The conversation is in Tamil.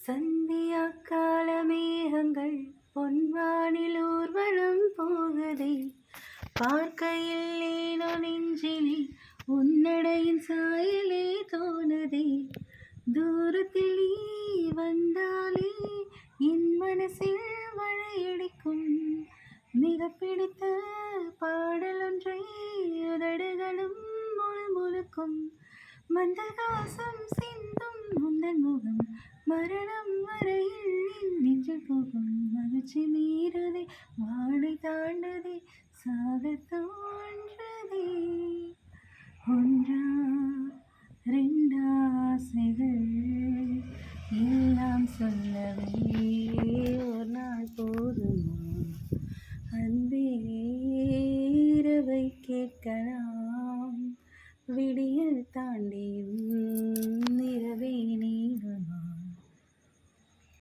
சந்தியா கால மேகங்கள் பொன்வானில் ஊர்வலம் போகுதே, பார்க்கையில் ஏனோ நெஞ்சிலே உன்னடையின் சாயலே தோணுதே. தூரத்தில் நீ வந்தாலே என் மனசில் மழையடிக்கும். மிக பிடித்த பாடலொன்றை உதடுகளும் முழுமுழுக்கும். மந்தகாசம் சிந்தும் முந்தன் முகம் மரணம் வரையில் என் நெஞ்சில் போகும். மகிழ்ச்சி மீறுதே, வாடை தாண்டுதே, சாகத் தோன்றதே. ஒன்றா ரெண்டாசைகள் எல்லாம் சொல்லவே